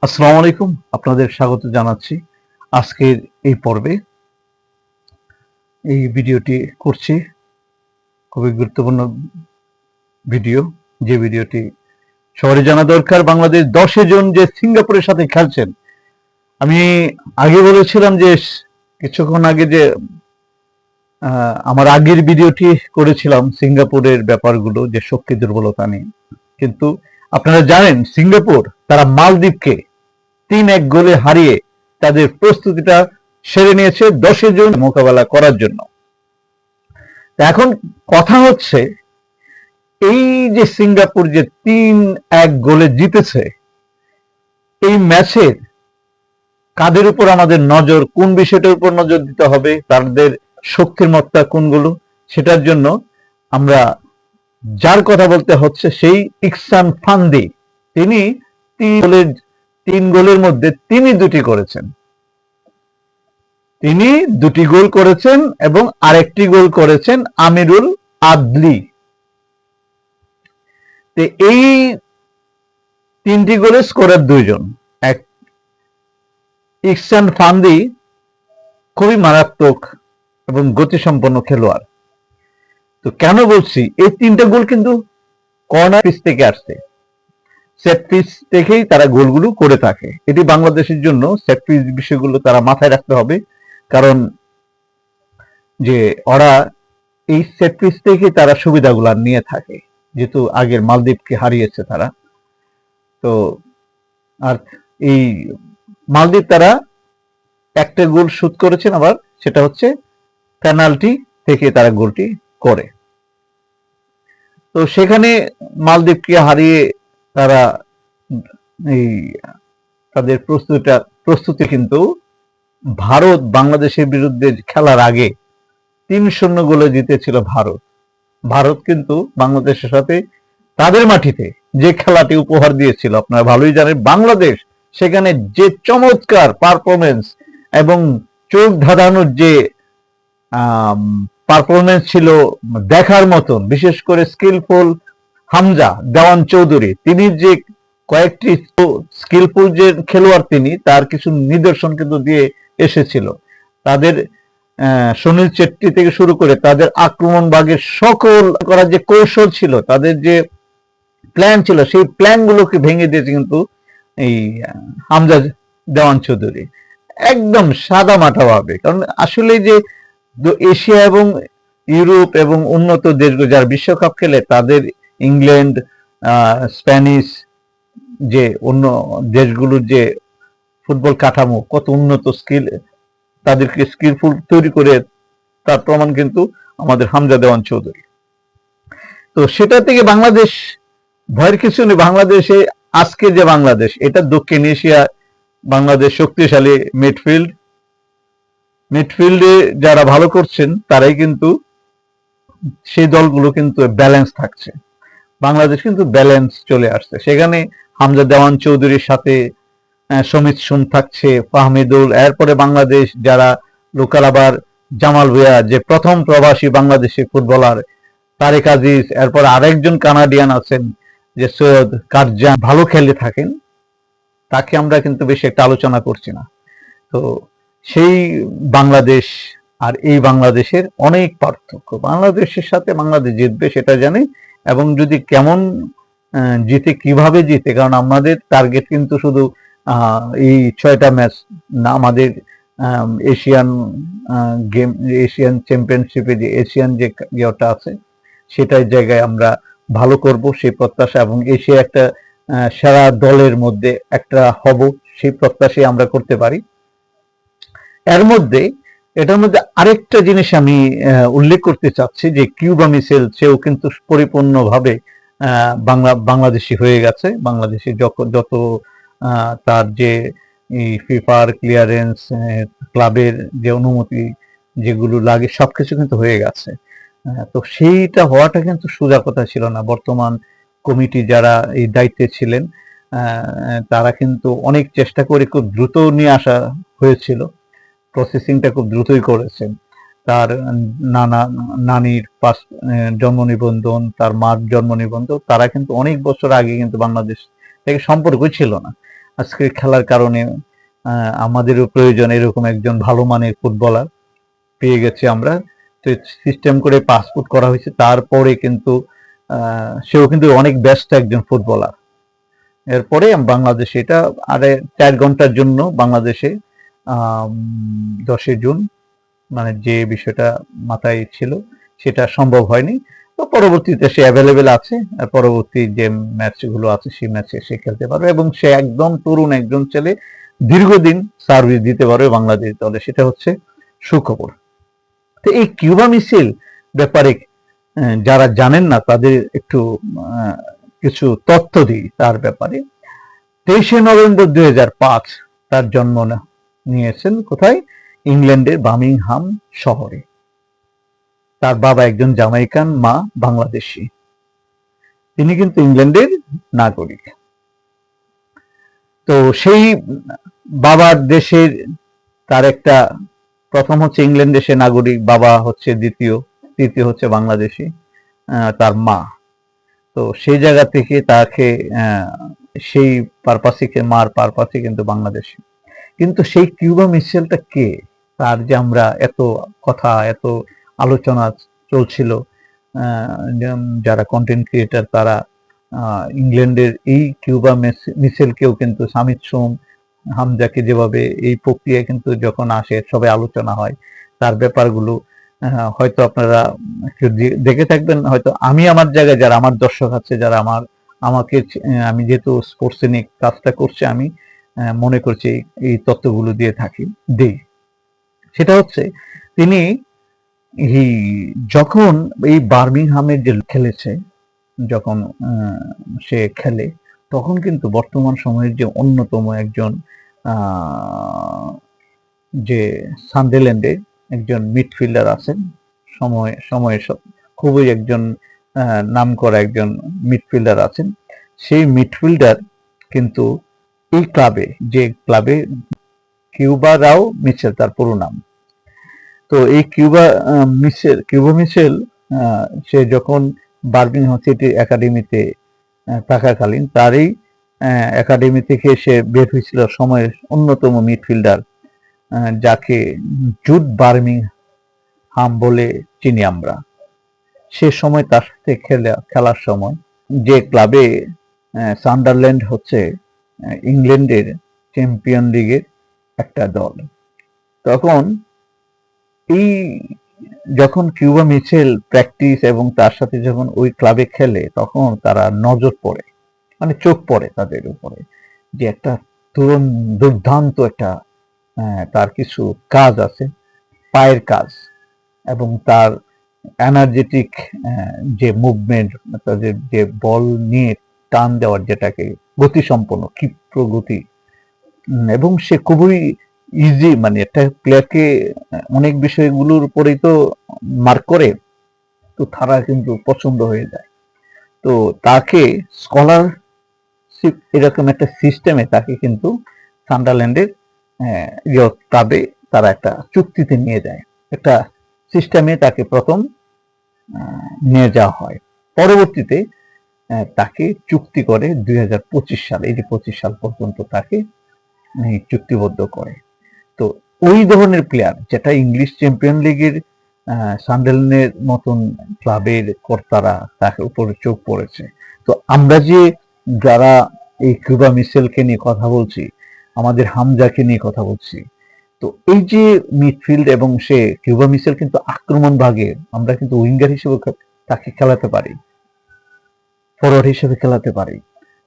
আসসালামু আলাইকুম, আপনাদের স্বাগত জানাচ্ছি আজকের এই পর্বে। এই ভিডিওটি করছি খুবই গুরুত্বপূর্ণ ভিডিও, যে ভিডিওটি সবারই জানা দরকার। বাংলাদেশ 10 জন যে সিঙ্গাপুরের সাথে খেলছেন, আমি আগে বলেছিলাম যে কিছুক্ষণ আগে যে আমার আগের ভিডিওটি করেছিলাম সিঙ্গাপুরের ব্যাপারগুলো, যে শক্তি দুর্বলতা নিয়ে। কিন্তু আপনারা জানেন সিঙ্গাপুর তারা মালদ্বীপকে 3-1 গোলে হারিয়ে তাদের প্রস্তুতিটা সেরে নিয়েছে 10 জন মোকাবেলা করার জন্য। এখন কথা হচ্ছে, এই যে সিঙ্গাপুর যে 3-1 গোলে জিতেছে, এই ম্যাচের কাদের উপর আমাদের নজর, কোন বিষয়টার উপর নজর দিতে হবে, তাদের শক্তির মত্তা কোনগুলো, সেটার জন্য আমরা যার কথা বলতে হচ্ছে সেই ইকসান ফান্দি। তিনি 3 গোলের মধ্যে তিনি 2টি করেছেন। তিনি 2টি গোল করেছেন এবং আরেকটি গোল করেছেন আমিরুল আদলি। এই 3টি গোলের স্কোরার 2 জন। এক ইকসান ফান্দি খুবই মারাত্মক এবং গতিসম্পন্ন খেলোয়াড়। তো কেন বলছি, এই 3টা গোল কিন্তু কর্নার পিস থেকে আসছে, সেট পিস থেকেই তারা গোলগুলো করে থাকে। এটি বাংলাদেশের জন্য সেট পিস বিষয়গুলো তারা মাথায় রাখতে হবে, কারণ যে ওরা এই সেট পিস থেকে তারা সুবিধাগুলো নিয়ে থাকে, যেহেতু আগের মালদ্বীপকে হারিয়েছে তারা। তো আর এই মালদ্বীপ তারা একটা গোল শুট করেছেন, আবার সেটা হচ্ছে পেনাল্টি থেকে তারা গোলটি করে। তো সেখানে মালদ্বীপকে হারিয়ে তারা এই তাদের প্রস্তুতি কিন্তু ভারত বাংলাদেশের বিরুদ্ধে খেলার আগে 3-0 গোলে জিতেছিল ভারত। ভারত কিন্তু বাংলাদেশের সাথে তাদের মাটিতে যে খেলাটি উপহার দিয়েছিল আপনারা ভালোই জানেন। বাংলাদেশ সেখানে যে চমৎকার পারফরমেন্স এবং চোখ ধাঁধানোর যে পারফরমেন্স ছিল দেখার মতন, বিশেষ করে স্কিলফুল হামজা দেওয়ান চৌধুরী, তিনি যে কয়েকটি স্কিলফুল যে খেলোয়াড়, তিনি তার কিছু নিদর্শন কিন্তু দিয়ে এসেছিল। তাদের সুনীল চেট্টি থেকে শুরু করে তাদের আক্রমণ ভাগের সকল করার যে কৌশল ছিল, তাদের যে প্ল্যান ছিল, সেই প্ল্যানগুলোকে ভেঙে দিয়েছে কিন্তু এই হামজা দেওয়ান চৌধুরী একদম সাদা মাটা ভাবে। কারণ আসলে যে এশিয়া এবং ইউরোপ এবং উন্নত দেশগুলো যারা বিশ্বকাপ খেলে, তাদের ইংল্যান্ড, স্প্যানিশ যে অন্য দেশগুলোর যে ফুটবল কাঠামো কত উন্নত, স্কিল, তাদেরকে স্কিলফুল তৈরি করে, তার প্রমাণ কিন্তু আমাদের হামজা দেওয়ান চৌধুরী। তো সেটা থেকে বাংলাদেশ ভয়ের কিছু নেই। বাংলাদেশে আজকে যে বাংলাদেশ, এটা দক্ষিণ এশিয়া বাংলাদেশ শক্তিশালী মিডফিল্ডে যারা ভালো করছেন তারাই কিন্তু সেই দলগুলো কিন্তু ব্যালেন্স থাকছে। বাংলাদেশ কিন্তু ব্যালেন্স চলে আসছে। সেখানে হামজা দেওয়ান চৌধুরীর সাথে সমিত সুম থাকছে, ফাহমিদুল, এরপরে বাংলাদেশ যারা লোকাল, আবার জামাল ভুঁইয়া যে প্রথম প্রবাসী বাংলাদেশি ফুটবলার, তারেক আজিজ, এরপর আরেকজন কানাডিয়ান আছেন যে সৈয়দ কারজান, ভালো খেলে থাকেন, তাকে আমরা কিন্তু বেশি একটা আলোচনা করছি না। তো সেই বাংলাদেশ আর এই বাংলাদেশের অনেক পার্থক্য। বাংলাদেশের সাথে বাংলাদেশ জিতবে সেটা জানি, এবং যদি কেমন জিতে, কিভাবে জিতে, কারণ আমাদের টার্গেট কিন্তু শুধু এই 6টা ম্যাচ না, আমাদের এশিয়ান গেম, এশিয়ান চ্যাম্পিয়নশিপে যে এশিয়ান যে ইয়েটা আছে, সেটার জায়গায় আমরা ভালো করব সেই প্রত্যাশা, এবং এশিয়া একটা সেরা দলের মধ্যে একটা হব সেই প্রত্যাশাই আমরা করতে পারি। এটার মধ্যে আরেকটা জিনিস আমি উল্লেখ করতে চাচ্ছি, যে কিউবা মিসেল, সেও কিন্তু পরিপূর্ণভাবে বাংলাদেশি হয়ে গেছে। বাংলাদেশি যত তার যে ফিফার ক্লিয়ারেন্স, ক্লাবের যে অনুমতি যেগুলো লাগে, সবকিছু কিন্তু হয়ে গেছে। তো সেইটা হওয়াটা কিন্তু সোজা কথা ছিল না। বর্তমান কমিটি যারা এই দায়িত্বে ছিলেন, তারা কিন্তু অনেক চেষ্টা করে খুব দ্রুত নিয়ে আসা হয়েছিল, প্রসেসিংটা খুব দ্রুতই করেছেন। তার নানির জন্ম নিবন্ধন, তার মার জন্ম নিবন্ধন, তারা কিন্তু অনেক বছর আগে কিন্তু বাংলাদেশ থেকে সম্পর্কই ছিল না। আজকের খেলার কারণে আমাদেরও প্রয়োজন এরকম একজন ভালো মানের ফুটবলার পেয়ে গেছি আমরা। তো সিস্টেম করে পাসপোর্ট করা হয়েছে, তারপরে কিন্তু সেও কিন্তু অনেক ব্যস্ত একজন ফুটবলার। এরপরে বাংলাদেশে এটা আরে 4 ঘন্টার জন্য বাংলাদেশে 10 জুন মানে যে বিষয়টা মাথায় ছিল সেটা সম্ভব হয়নি। তো পরবর্তীতে সে অ্যাভেলেবেল আছে, আর পরবর্তী যে ম্যাচগুলো আছে সেই ম্যাচে সে খেলতে পারবে, এবং সে একদম তরুণ একজন ছেলে, দীর্ঘদিন সার্ভিস দিতে পারবে বাংলাদেশ দলে, সেটা হচ্ছে সুখবর। তো এই কিউবা মিছিল ব্যাপারে যারা জানেন না তাদের একটু কিছু তথ্য দিই তার ব্যাপারে। 23শে নভেম্বর 2005 তার জন্ম নিয়েছেন কোথায়? ইংল্যান্ডের বার্মিংহাম শহরে। তার বাবা একজন জামাইকান, মা বাংলাদেশী। তিনি কিন্তু ইংল্যান্ডের নাগরিক। তো সেই বাবার দেশের তার একটা, প্রথম হচ্ছে ইংল্যান্ড দেশের নাগরিক, বাবা হচ্ছে দ্বিতীয়, তৃতীয় হচ্ছে বাংলাদেশী তার মা। তো সেই জায়গা থেকে তাকে সেই পারপাসে, মার পারপাসে কিন্তু বাংলাদেশী। কিন্তু সেই কিউবা মিশেলটা কে? তার যে আমরা এত কথা, এত আলোচনা চলছিল, যারা কন্টেন্ট ক্রিয়েটার তারা ইংল্যান্ডের এই কিউবা মিশেলকেও কিন্তু সামিত সোম হামজাকে যেভাবে এই প্রক্রিয়া কিন্তু যখন আসে সবাই আলোচনা হয় তার ব্যাপারগুলো, হয়তো আপনারা দেখে থাকবেন। হয়তো আমি আমার জায়গায় যারা আমার দর্শক আছে, যারা আমাকে আমি যেহেতু স্পোর্টস নিয়ে কাজটা করছি, আমি মনে করছি এই তথ্যগুলো দিয়ে থাকি দিই। সেটা হচ্ছে তিনি যখন এই বার্মিংহামের যে খেলেছে, যখন সে খেলে, তখন কিন্তু বর্তমান সময়ের যে অন্যতম একজন যে সান্ডারল্যান্ডে একজন মিডফিল্ডার আছেন, সময়ের খুবই একজন নামকরা একজন মিডফিল্ডার আছেন, সেই মিডফিল্ডার কিন্তু এই ক্লাবে, যে ক্লাবে কিউবা রাও মিচেল তার পুরো নাম। তো এই কিউবা মিচেল সে যখন বার্মিংহাম সিটি একাডেমিতে থাকাকালীন তারই একাডেমি থেকে সে বের হয়েছিল সময়ের অন্যতম মিডফিল্ডার, যাকে জুড বার্মিংহাম বলে চিনি আমরা। সে সময় তার সাথে খেলার সময়, যে ক্লাবে সান্ডারল্যান্ড হচ্ছে ইংল্যান্ডের চ্যাম্পিয়ন লিগের একটা দল, তখন এই যখন কিউবা মিচেল প্র্যাকটিস এবং তার সাথে যখন ওই ক্লাবে খেলে, তখন তারা নজর পড়ে, মানে চোখ পড়ে তাদের উপরে, যে একটা দুর্দান্ত একটা তার কিছু কাজ আছে, পায়ের কাজ, এবং তার এনার্জেটিক যে মুভমেন্ট, তাদের যে বল নিয়ে টান দেওয়ার, যেটাকে গতিসম্পন্ন ক্ষিপ্র গতি, এবং সে খুবই ইজি, মানে একটা প্লেয়ারকে অনেক বিষয়গুলোর উপরেই তো মার্ক করে, তো তারা কিন্তু পছন্দ হয়ে যায়। তো তাকে স্কলারশিপ এরকম একটা সিস্টেমে তাকে কিন্তু সান্ডারল্যান্ডের ক্লাবে তারা একটা চুক্তিতে নিয়ে যায়, একটা সিস্টেমে তাকে প্রথম নিয়ে যাওয়া হয়। পরবর্তীতে তাকে চুক্তি করে 2025 সালে, এই যে 25 সাল পর্যন্ত তাকে চুক্তিবদ্ধ করে। তো ওই ধরনের প্লেয়ার, যেটা ইংলিশ চ্যাম্পিয়ন লিগের সান্ডারল্যান্ডের মতন ক্লাবের কর্তারা তাকে উপরে চোখ পড়েছে। তো আমরা যে যারা এই কিউবা মিশেলকে নিয়ে কথা বলছি, আমাদের হামজাকে নিয়ে কথা বলছি, তো এই যে মিডফিল্ড, এবং সে কিউবা মিশেল কিন্তু আক্রমণ ভাগে, আমরা কিন্তু উইঙ্গার হিসেবে তাকে খেলাতে পারি, ফরওয়ার্ড হিসেবে খেলাতে পারি,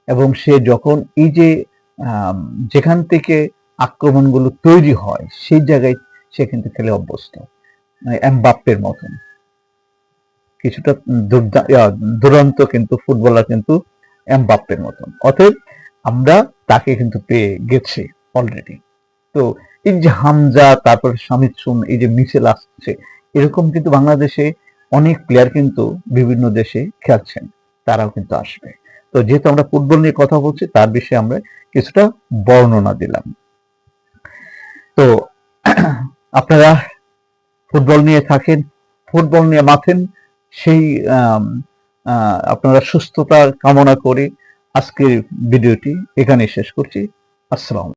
এবং সে যখন এই যে যেখান থেকে আক্রমণগুলো তৈরি হয় সেই জায়গায় সে কিন্তু খেলে অভ্যস্ত, এমবাপ্পের মতন কিছুটা দুরন্ত কিন্তু ফুটবলার, কিন্তু এমবাপ্পের মতন। অতএব আমরা তাকে কিন্তু পেয়ে গেছি অলরেডি। তো এই যে হামজা, তারপর সামিত সোম, এই যে মিশেল আসছে, এরকম কিন্তু বাংলাদেশে অনেক প্লেয়ার কিন্তু বিভিন্ন দেশে খেলছেন, তারাও কিন্তু আসবে। তো যেহেতু আমরা ফুটবল নিয়ে কথা বলছি, তার বিষয়ে আমরা কিছুটা বর্ণনা দিলাম। তো আপনারা ফুটবল নিয়ে থাকেন, ফুটবল নিয়ে মাথেন, সেই আপনারা সুস্থতা কামনা করে আজকের ভিডিওটি এখানে শেষ করছি। আসসালাম।